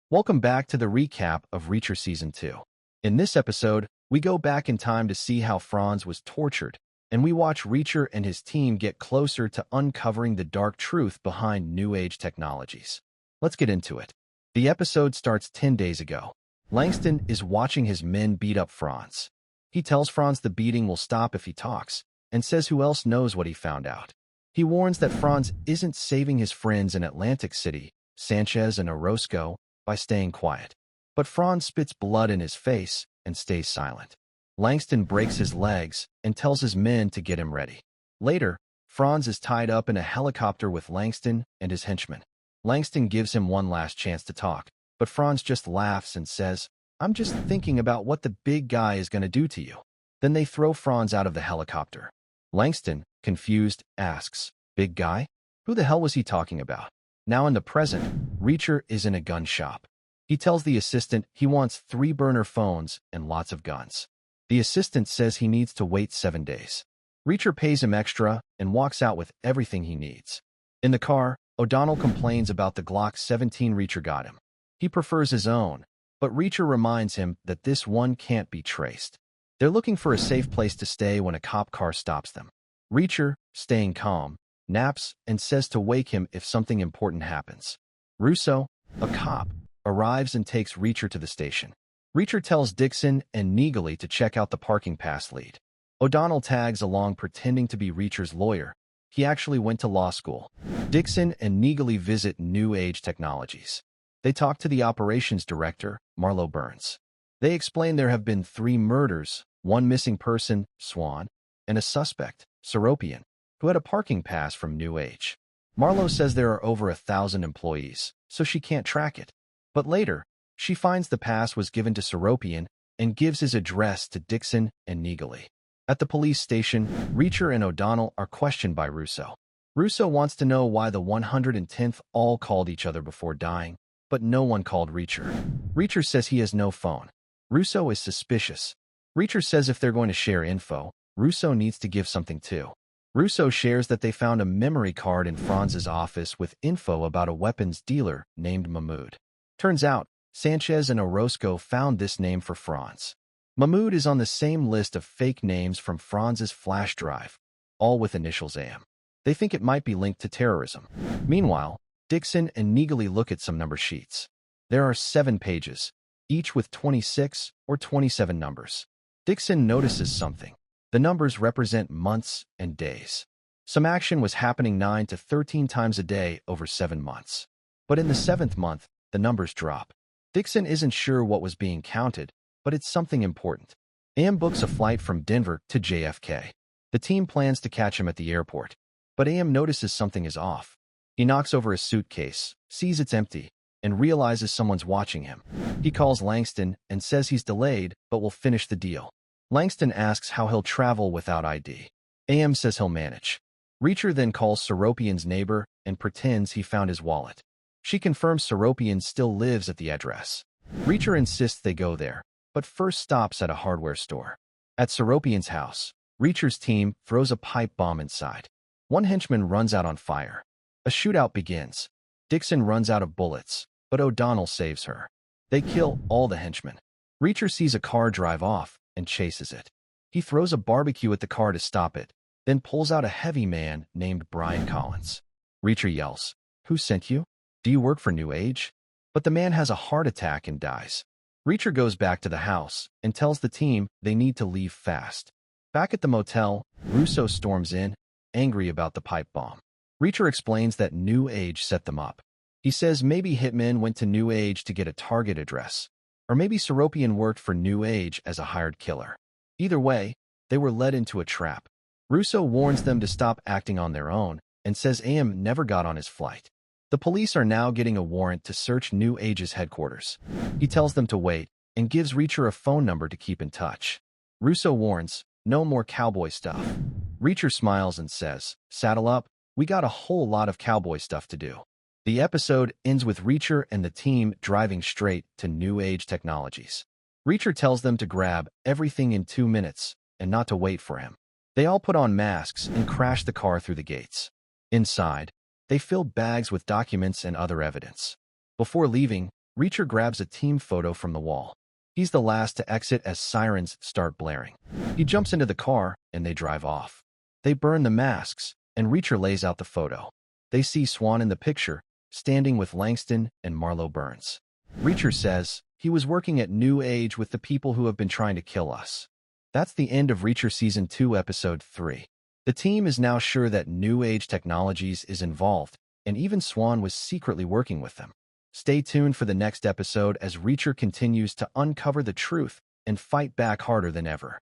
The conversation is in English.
Welcome back to the recap of Reacher Season 2. In this episode, we go back in time to see how Franz was tortured, and we watch Reacher and his team get closer to uncovering the dark truth behind New Age technologies. Let's get into it. The episode starts 10 days ago. Langston is watching his men beat up Franz. He tells Franz the beating will stop if he talks, and says who else knows what he found out. He warns that Franz isn't saving his friends in Atlantic City, Sanchez and Orozco, by staying quiet. But Franz spits blood in his face and stays silent. Langston breaks his legs and tells his men to get him ready. Later, Franz is tied up in a helicopter with Langston and his henchmen. Langston gives him one last chance to talk, but Franz just laughs and says, "I'm just thinking about what the big guy is going to do to you." Then they throw Franz out of the helicopter. Langston, confused, asks, "Big guy? Who the hell was he talking about?" Now in the present, Reacher is in a gun shop. He tells the assistant he wants 3 burner phones and lots of guns. The assistant says he needs to wait 7 days. Reacher pays him extra and walks out with everything he needs. In the car, O'Donnell complains about the Glock 17 Reacher got him. He prefers his own, but Reacher reminds him that this one can't be traced. They're looking for a safe place to stay when a cop car stops them. Reacher, staying calm, naps and says to wake him if something important happens. Russo, a cop, arrives and takes Reacher to the station. Reacher tells Dixon and Neagley to check out the parking pass lead. O'Donnell tags along pretending to be Reacher's lawyer. He actually went to law school. Dixon and Neagley visit New Age Technologies. They talk to the operations director, Marlo Burns. They explain there have been 3 murders, 1 missing person, Swan, and a suspect, Seropian, who had a parking pass from New Age. Marlo says there are over 1,000 employees, so she can't track it. But later, she finds the pass was given to Seropian and gives his address to Dixon and Neagley. At the police station, Reacher and O'Donnell are questioned by Russo. Russo wants to know why the 110th all called each other before dying, but no one called Reacher. Reacher says he has no phone. Russo is suspicious. Reacher says if they're going to share info, Russo needs to give something too. Russo shares that they found a memory card in Franz's office with info about a weapons dealer named Mahmoud. Turns out, Sanchez and Orozco found this name for Franz. Mahmoud is on the same list of fake names from Franz's flash drive, all with initials AM. They think it might be linked to terrorism. Meanwhile, Dixon and Neagley look at some number sheets. There are 7 pages, each with 26 or 27 numbers. Dixon notices something. The numbers represent months and days. Some action was happening 9 to 13 times a day over 7 months. But in the 7th month, the numbers drop. Dixon isn't sure what was being counted, but it's something important. AM books a flight from Denver to JFK. The team plans to catch him at the airport, but AM notices something is off. He knocks over a suitcase, sees it's empty, and realizes someone's watching him. He calls Langston and says he's delayed, but will finish the deal. Langston asks how he'll travel without ID. AM says he'll manage. Reacher then calls Seropian's neighbor and pretends he found his wallet. She confirms Seropian still lives at the address. Reacher insists they go there, but first stops at a hardware store. At Seropian's house, Reacher's team throws a pipe bomb inside. One henchman runs out on fire. A shootout begins. Dixon runs out of bullets, but O'Donnell saves her. They kill all the henchmen. Reacher sees a car drive off and chases it. He throws a barbecue at the car to stop it, then pulls out a heavy man named Brian Collins. Reacher yells, "Who sent you? Do you work for New Age?" But the man has a heart attack and dies. Reacher goes back to the house and tells the team they need to leave fast. Back at the motel, Russo storms in, angry about the pipe bomb. Reacher explains that New Age set them up. He says maybe hitmen went to New Age to get a target address, or maybe Seropian worked for New Age as a hired killer. Either way, they were led into a trap. Russo warns them to stop acting on their own and says AM never got on his flight. The police are now getting a warrant to search New Age's headquarters. He tells them to wait and gives Reacher a phone number to keep in touch. Russo warns, no more cowboy stuff. Reacher smiles and says, "Saddle up, we got a whole lot of cowboy stuff to do." The episode ends with Reacher and the team driving straight to New Age Technologies. Reacher tells them to grab everything in 2 minutes and not to wait for him. They all put on masks and crash the car through the gates. Inside, they filled bags with documents and other evidence. Before leaving, Reacher grabs a team photo from the wall. He's the last to exit as sirens start blaring. He jumps into the car, and they drive off. They burn the masks, and Reacher lays out the photo. They see Swan in the picture, standing with Langston and Marlowe Burns. Reacher says, "He was working at New Age with the people who have been trying to kill us." That's the end of Reacher Season 2, Episode 3. The team is now sure that New Age Technologies is involved, and even Swan was secretly working with them. Stay tuned for the next episode as Reacher continues to uncover the truth and fight back harder than ever.